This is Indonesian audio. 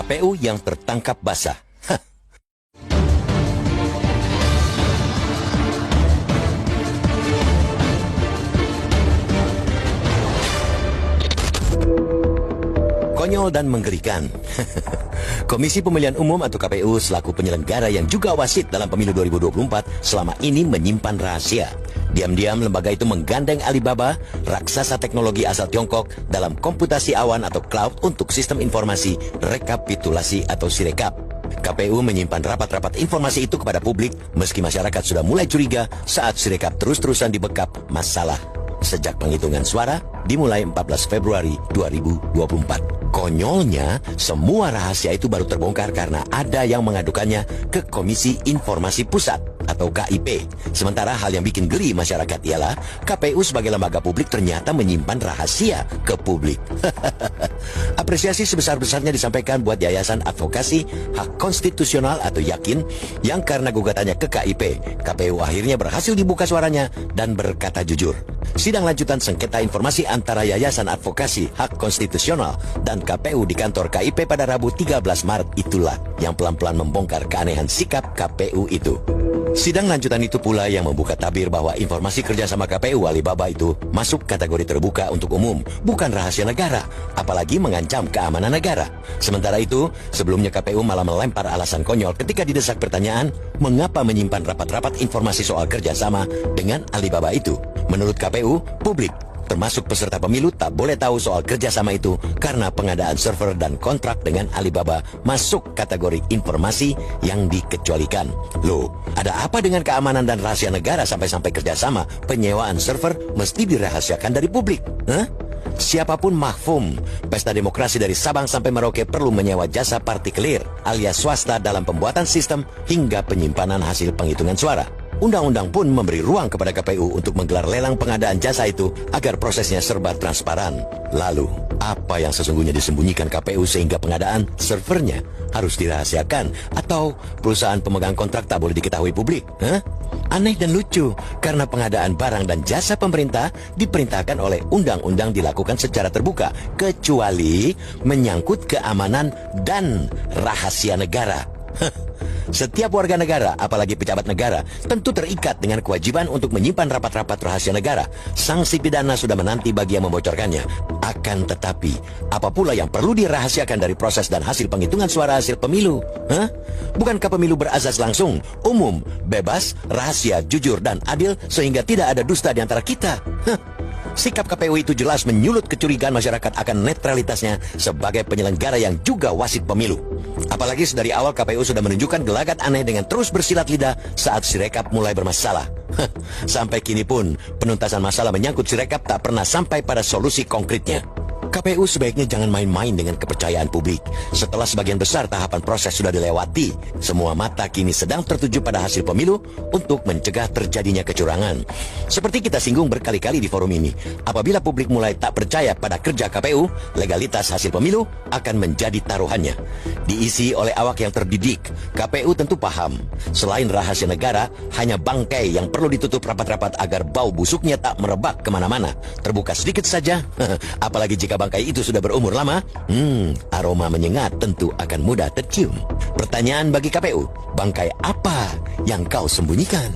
KPU yang tertangkap basah. Konyol dan menggelikan. Komisi Pemilihan Umum atau KPU selaku penyelenggara yang juga wasit dalam pemilu 2024 selama ini menyimpan rahasia. Diam-diam lembaga itu menggandeng Alibaba, raksasa teknologi asal Tiongkok, dalam komputasi awan atau cloud untuk sistem informasi rekapitulasi atau Sirekap. KPU menyimpan rapat-rapat informasi itu kepada publik meski masyarakat sudah mulai curiga saat Sirekap terus-terusan dibekap masalah sejak penghitungan suara dimulai 14 Februari 2024. Konyolnya, semua rahasia itu baru terbongkar karena ada yang mengadukannya ke Komisi Informasi Pusat atau KIP. Sementara hal yang bikin geli masyarakat ialah KPU sebagai lembaga publik ternyata menyimpan rahasia ke publik. Apresiasi sebesar-besarnya disampaikan buat Yayasan Advokasi Hak Konstitusional atau Yakin yang karena gugatannya ke KIP, KPU akhirnya berhasil dibuka suaranya dan berkata jujur. Sidang lanjutan sengketa informasi antara Yayasan Advokasi Hak Konstitusional dan KPU di kantor KIP pada Rabu 13 Maret itulah yang pelan-pelan membongkar keanehan sikap KPU itu. Sidang lanjutan itu pula yang membuka tabir bahwa informasi kerjasama KPU Alibaba itu masuk kategori terbuka untuk umum, bukan rahasia negara, apalagi mengancam keamanan negara. Sementara itu, sebelumnya KPU malah melempar alasan konyol ketika didesak pertanyaan, mengapa menyimpan rapat-rapat informasi soal kerjasama dengan Alibaba itu. Menurut KPU, publik termasuk peserta pemilu tak boleh tahu soal kerjasama itu karena pengadaan server dan kontrak dengan Alibaba masuk kategori informasi yang dikecualikan. Loh, ada apa dengan keamanan dan rahasia negara sampai-sampai kerjasama penyewaan server mesti dirahasiakan dari publik? Siapapun mahfum, pesta demokrasi dari Sabang sampai Merauke perlu menyewa jasa partikelir alias swasta dalam pembuatan sistem hingga penyimpanan hasil penghitungan suara. Undang-undang pun memberi ruang kepada KPU untuk menggelar lelang pengadaan jasa itu agar prosesnya serba transparan. Lalu, apa yang sesungguhnya disembunyikan KPU sehingga pengadaan servernya harus dirahasiakan atau perusahaan pemegang kontrak tak boleh diketahui publik? Aneh dan lucu, karena pengadaan barang dan jasa pemerintah diperintahkan oleh undang-undang dilakukan secara terbuka, kecuali menyangkut keamanan dan rahasia negara. Setiap warga negara, apalagi pejabat negara, tentu terikat dengan kewajiban untuk menyimpan rapat-rapat rahasia negara. Sanksi pidana sudah menanti bagi yang membocorkannya. Akan tetapi, apa pula yang perlu dirahasiakan dari proses dan hasil penghitungan suara hasil pemilu? Bukankah pemilu berazas langsung, umum, bebas, rahasia, jujur, dan adil sehingga tidak ada dusta di antara kita? Sikap KPU itu jelas menyulut kecurigaan masyarakat akan netralitasnya sebagai penyelenggara yang juga wasit pemilu. Apalagi sedari awal KPU sudah menunjukkan gelagat aneh dengan terus bersilat lidah saat Sirekap mulai bermasalah. Sampai kini pun penuntasan masalah menyangkut Sirekap tak pernah sampai pada solusi konkretnya. KPU sebaiknya jangan main-main dengan kepercayaan publik. Setelah sebagian besar tahapan proses sudah dilewati, semua mata kini sedang tertuju pada hasil pemilu untuk mencegah terjadinya kecurangan. Seperti kita singgung berkali-kali di forum ini, apabila publik mulai tak percaya pada kerja KPU, legalitas hasil pemilu akan menjadi taruhannya. Diisi oleh awak yang terdidik, KPU tentu paham, selain rahasia negara, hanya bangkai yang perlu ditutup rapat-rapat agar bau busuknya tak merebak kemana-mana. Terbuka sedikit saja, apalagi jika bangkai itu sudah berumur lama, aroma menyengat tentu akan mudah tercium. Pertanyaan bagi KPU, bangkai apa yang kau sembunyikan?